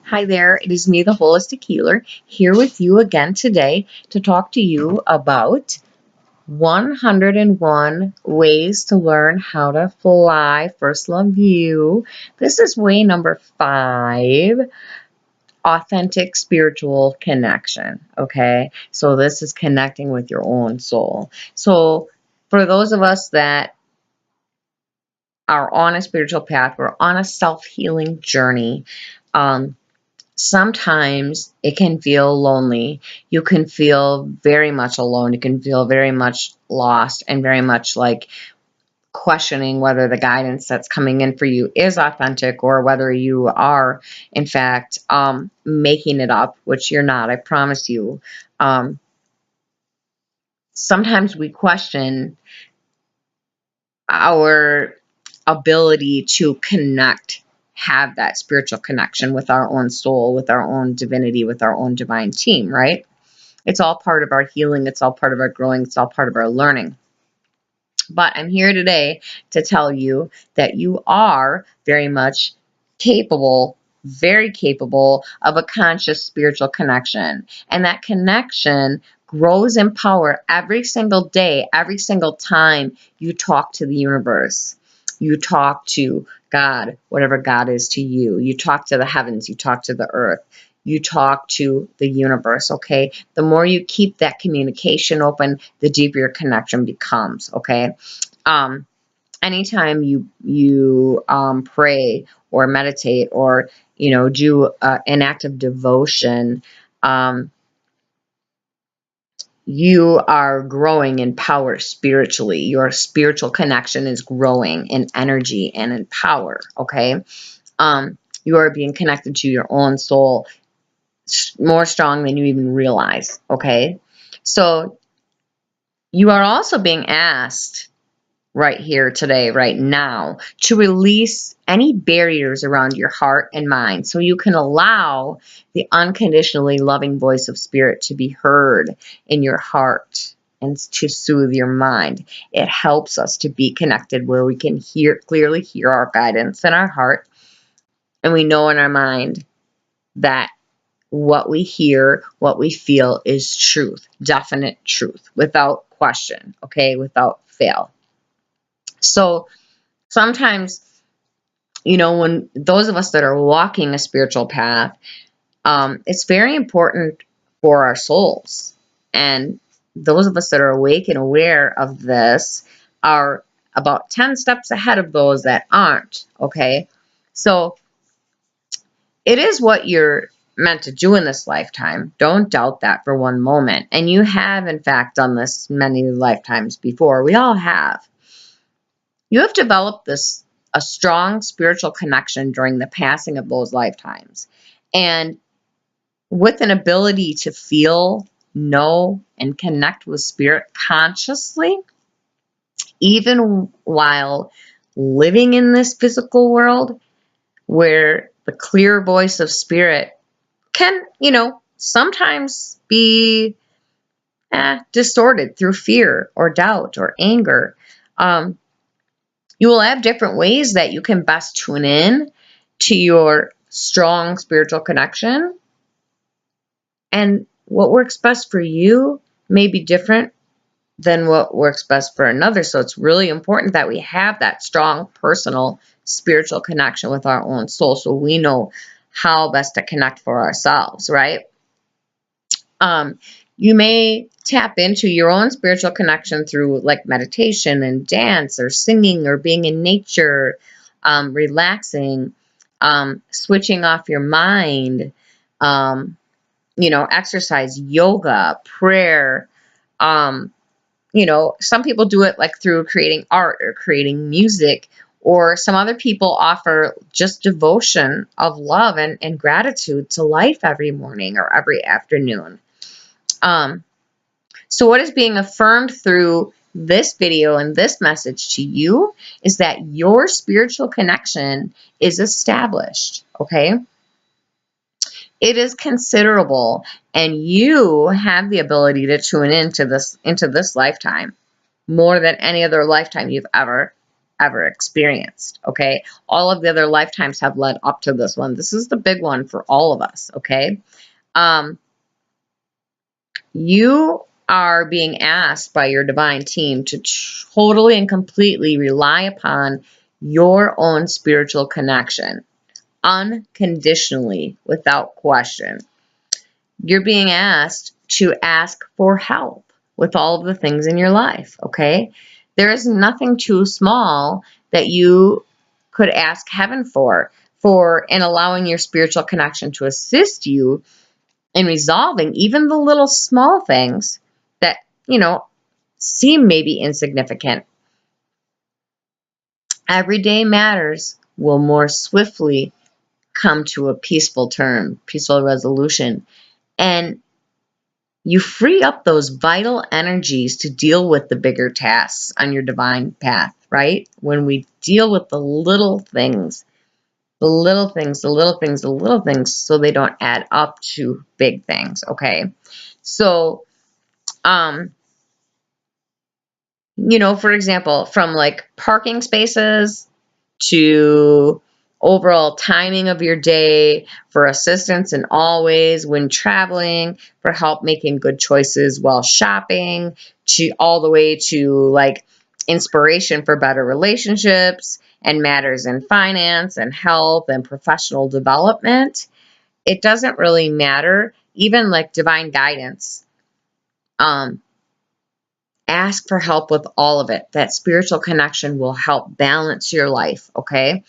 Hi there, it is me, the Holistic Healer, here with you again today to talk to you about 101 ways to learn how to fly. First love you. This is way number 5, authentic spiritual connection. Okay, so this is connecting with your own soul. So for those of us that are on a spiritual path, we're on a self-healing journey. Sometimes it can feel lonely. You can feel very much alone. You can feel very much lost and very much like questioning whether the guidance that's coming in for you is authentic or whether you are, in fact, making it up, which you're not, I promise you. Sometimes we question our ability to connect, have that spiritual connection with our own soul, with our own divinity, with our own divine team, right? It's all part of our healing. It's all part of our growing. It's all part of our learning. But I'm here today to tell you that you are very much capable, very capable of a conscious spiritual connection. And that connection grows in power every single day, every single time you talk to the universe. You talk to God, whatever God is to you. You talk to the heavens. You talk to the earth. You talk to the universe, okay? The more you keep that communication open, the deeper your connection becomes, okay? Anytime you pray or meditate or, do an act of devotion, you are growing in power spiritually. Your spiritual connection is growing in energy and in power, okay? You are being connected to your own soul more strong than you even realize, okay? So you are also being asked right here today, right now, to release any barriers around your heart and mind so you can allow the unconditionally loving voice of spirit to be heard in your heart and to soothe your mind. It helps us to be connected where we can clearly hear our guidance in our heart, and we know in our mind that what we hear, what we feel is truth, definite truth, without question, okay, without fail. So sometimes, when those of us that are walking a spiritual path, it's very important for our souls. And those of us that are awake and aware of this are about 10 steps ahead of those that aren't, okay? So it is what you're meant to do in this lifetime. Don't doubt that for one moment. And you have, in fact, done this many lifetimes before. We all have. You have developed a strong spiritual connection during the passing of those lifetimes. And with an ability to feel, know, and connect with spirit consciously, even while living in this physical world where the clear voice of spirit can, sometimes be distorted through fear or doubt or anger. You will have different ways that you can best tune in to your strong spiritual connection. And what works best for you may be different than what works best for another. So it's really important that we have that strong personal spiritual connection with our own soul so we know how best to connect for ourselves, right? You may tap into your own spiritual connection through like meditation and dance or singing or being in nature, relaxing, switching off your mind, exercise, yoga, prayer. Some people do it like through creating art or creating music, or some other people offer just devotion of love and gratitude to life every morning or every afternoon. So what is being affirmed through this video and this message to you is that your spiritual connection is established, okay? It is considerable, and you have the ability to tune into this lifetime more than any other lifetime you've ever ever experienced, okay? All of the other lifetimes have led up to this one. This is the big one for all of us, okay? You are being asked by your divine team to totally and completely rely upon your own spiritual connection, unconditionally, without question. You're being asked to ask for help with all of the things in your life, okay? There is nothing too small that you could ask heaven for and allowing your spiritual connection to assist you in resolving even the little small things that, seem maybe insignificant. Everyday matters will more swiftly come to a peaceful resolution. And you free up those vital energies to deal with the bigger tasks on your divine path, right? When we deal with the little things, the little things, the little things, the little things, so they don't add up to big things, okay? So, for example, from like parking spaces to overall timing of your day, for assistance in all ways when traveling, for help making good choices while shopping, to all the way to like inspiration for better relationships and matters in finance and health and professional development. It doesn't really matter. Even like divine guidance. Ask for help with all of it. That spiritual connection will help balance your life, okay?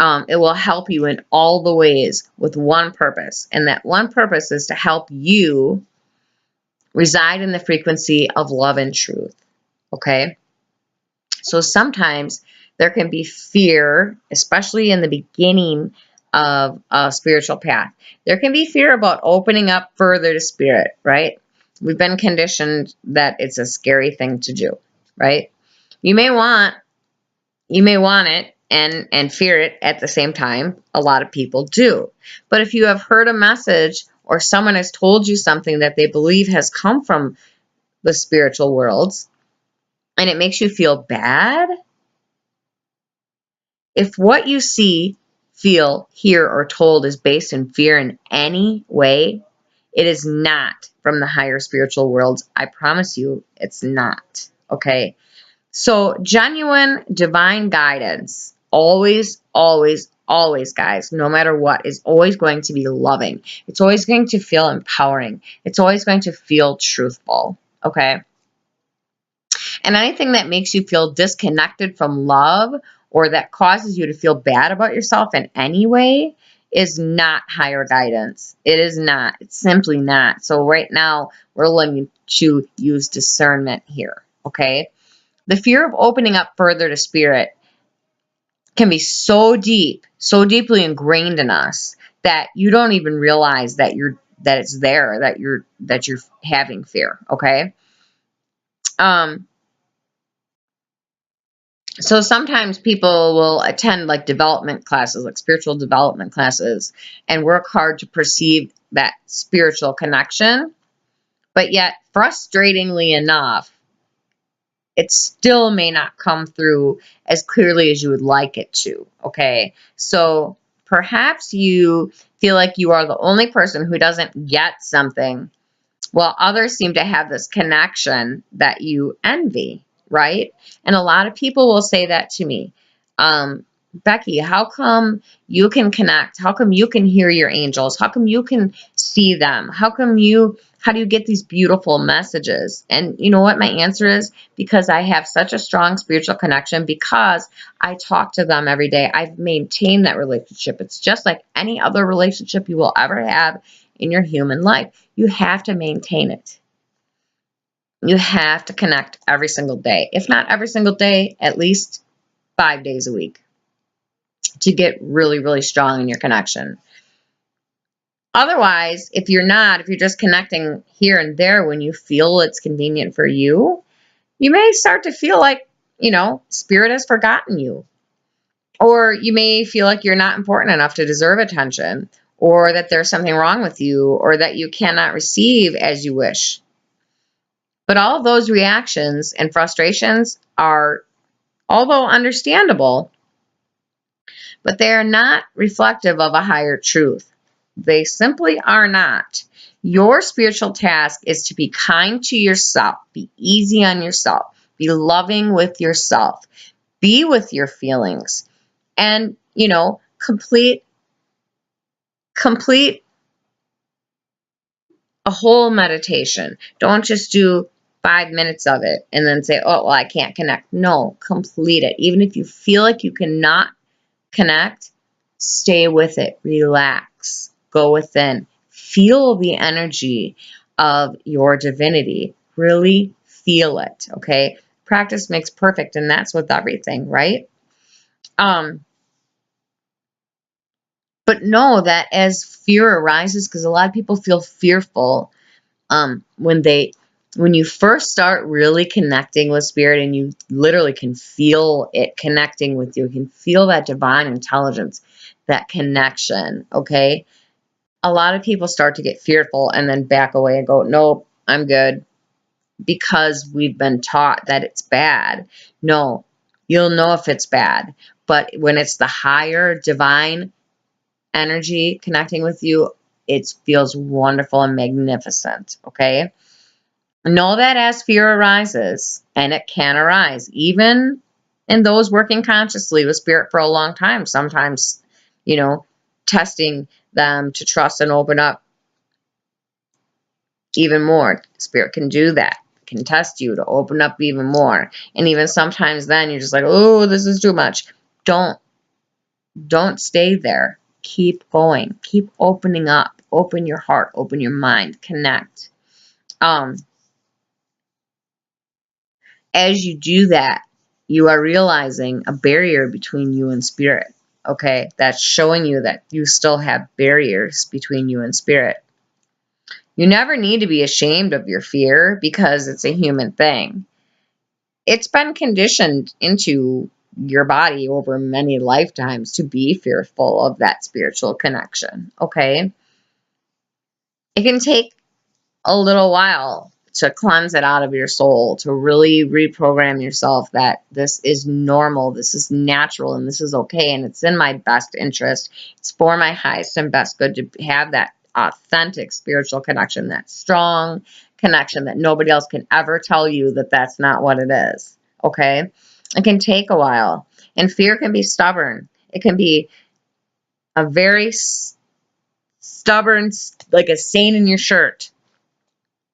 It will help you in all the ways with one purpose. And that one purpose is to help you reside in the frequency of love and truth, okay? So sometimes there can be fear, especially in the beginning of a spiritual path. There can be fear about opening up further to spirit, right? We've been conditioned that it's a scary thing to do, right? You may want it and fear it at the same time. A lot of people do. But if you have heard a message or someone has told you something that they believe has come from the spiritual worlds and it makes you feel bad, if what you see, feel, hear, or told is based in fear in any way, it is not from the higher spiritual worlds. I promise you, it's not. Okay? So, genuine divine guidance, always, always, always, guys, no matter what, is always going to be loving. It's always going to feel empowering. It's always going to feel truthful. Okay? And anything that makes you feel disconnected from love or that causes you to feel bad about yourself in any way is not higher guidance. It is not. It's simply not. So right now, we're learning to use discernment here, okay? The fear of opening up further to spirit can be so deep, so deeply ingrained in us that you don't even realize that it's there, that you're having fear, okay? So sometimes people will attend like development classes, like spiritual development classes, and work hard to perceive that spiritual connection. But yet, frustratingly enough, it still may not come through as clearly as you would like it to. Okay. So perhaps you feel like you are the only person who doesn't get something, while others seem to have this connection that you envy, right? And a lot of people will say that to me. Becky, how come you can connect? How come you can hear your angels? How come you can see them? How do you get these beautiful messages? And you know what my answer is? Because I have such a strong spiritual connection, because I talk to them every day. I've maintained that relationship. It's just like any other relationship you will ever have in your human life. You have to maintain it. You have to connect every single day. If not every single day, at least 5 days a week to get really, really strong in your connection. Otherwise, if you're just connecting here and there when you feel it's convenient for you, you may start to feel like, spirit has forgotten you. Or you may feel like you're not important enough to deserve attention, or that there's something wrong with you, or that you cannot receive as you wish. But all of those reactions and frustrations are although understandable, but they are not reflective of a higher truth. They simply are not. Your spiritual task is to be kind to yourself, be easy on yourself, be loving with yourself, be with your feelings, and, complete a whole meditation. Don't just do 5 minutes of it and then say, oh, well, I can't connect. No, complete it. Even if you feel like you cannot connect, stay with it, relax, go within, feel the energy of your divinity, really feel it, okay? Practice makes perfect, and that's with everything, right? But know that as fear arises, because a lot of people feel fearful when you first start really connecting with spirit, and you literally can feel it connecting with you, can feel that divine intelligence, that connection, okay? A lot of people start to get fearful and then back away and go, nope, I'm good, because we've been taught that it's bad. No, you'll know if it's bad. But when it's the higher divine energy connecting with you, it feels wonderful and magnificent, okay? Know that as fear arises, and it can arise, even in those working consciously with spirit for a long time, sometimes, testing them to trust and open up even more. Spirit can do that, can test you to open up even more. And even sometimes then you're just like, oh, this is too much. Don't stay there. Keep going. Keep opening up. Open your heart. Open your mind. Connect. As you do that, you are realizing a barrier between you and spirit. Okay? That's showing you that you still have barriers between you and spirit. You never need to be ashamed of your fear, because it's a human thing. It's been conditioned into your body over many lifetimes to be fearful of that spiritual connection. Okay? It can take a little while to cleanse it out of your soul, to really reprogram yourself that this is normal, this is natural, and this is okay, and it's in my best interest. It's for my highest and best good to have that authentic spiritual connection, that strong connection that nobody else can ever tell you that that's not what it is, okay? It can take a while, and fear can be stubborn. It can be a very stubborn, like a stain in your shirt.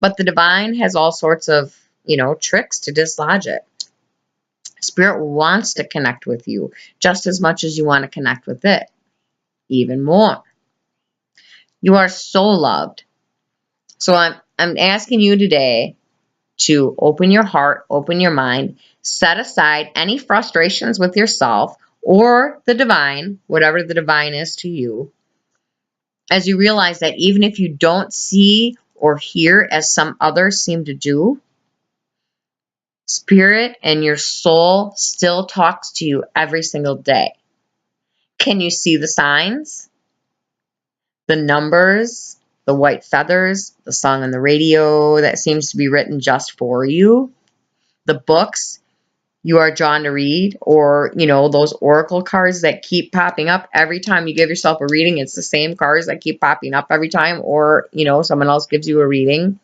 But the divine has all sorts of, tricks to dislodge it. Spirit wants to connect with you just as much as you want to connect with it, even more. You are so loved. So I'm asking you today to open your heart, open your mind, set aside any frustrations with yourself or the divine, whatever the divine is to you, as you realize that even if you don't see or hear as some others seem to do, spirit and your soul still talks to you every single day. Can you see the signs, the numbers, the white feathers, the song on the radio that seems to be written just for you, the books you are drawn to read, or, those oracle cards that keep popping up every time you give yourself a reading? It's the same cards that keep popping up every time, or, someone else gives you a reading.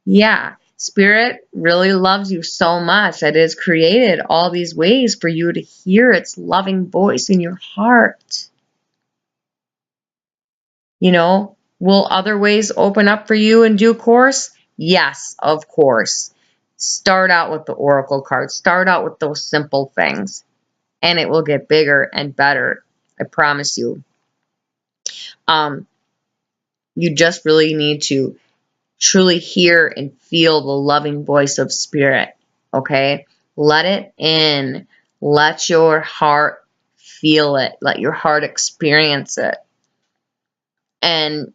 Yeah, Spirit really loves you so much that it has created all these ways for you to hear its loving voice in your heart. Will other ways open up for you in due course? Yes, of course. Start out with the oracle cards. Start out with those simple things, and it will get bigger and better. I promise you. You just really need to truly hear and feel the loving voice of spirit, okay? Let it in. Let your heart feel it. Let your heart experience it. And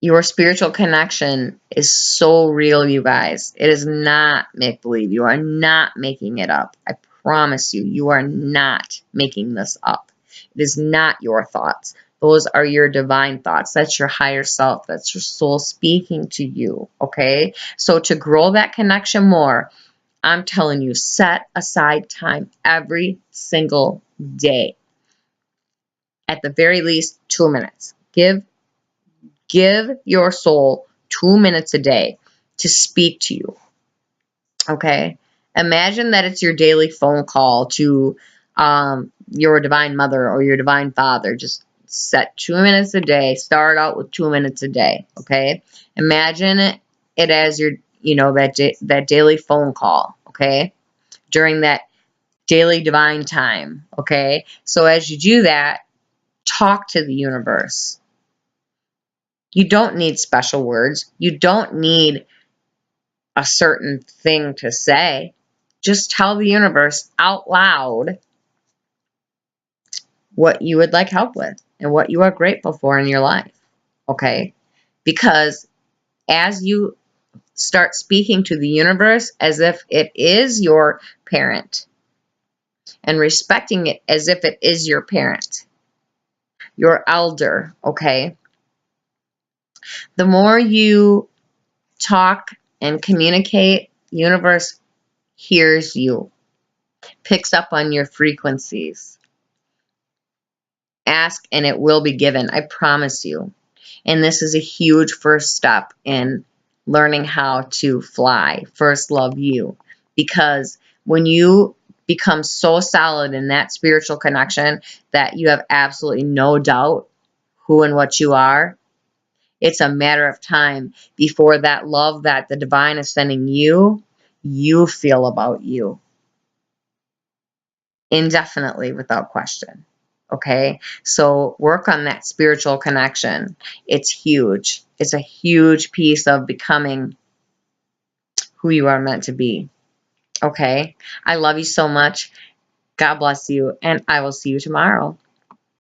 your spiritual connection is so real, you guys. It is not make-believe. You are not making it up. I promise you, you are not making this up. It is not your thoughts. Those are your divine thoughts. That's your higher self. That's your soul speaking to you, okay? So to grow that connection more, I'm telling you, set aside time every single day. At the very least, 2 minutes. Give your soul 2 minutes a day to speak to you. Okay? Imagine that it's your daily phone call to your divine mother or your divine father. Just set 2 minutes a day. Start out with 2 minutes a day. Okay? Imagine it as your, that daily phone call. Okay? During that daily divine time. Okay? So as you do that, talk to the universe. You don't need special words. You don't need a certain thing to say. Just tell the universe out loud what you would like help with and what you are grateful for in your life. Okay? Because as you start speaking to the universe as if it is your parent and respecting it as if it is your parent, your elder, okay? The more you talk and communicate, the universe hears you, picks up on your frequencies. Ask and it will be given. I promise you. And this is a huge first step in learning how to fly. First, love you. Because when you become so solid in that spiritual connection that you have absolutely no doubt who and what you are, it's a matter of time before that love that the divine is sending you, you feel about you. Indefinitely, without question. Okay? So work on that spiritual connection. It's huge. It's a huge piece of becoming who you are meant to be. Okay? I love you so much. God bless you, and I will see you tomorrow.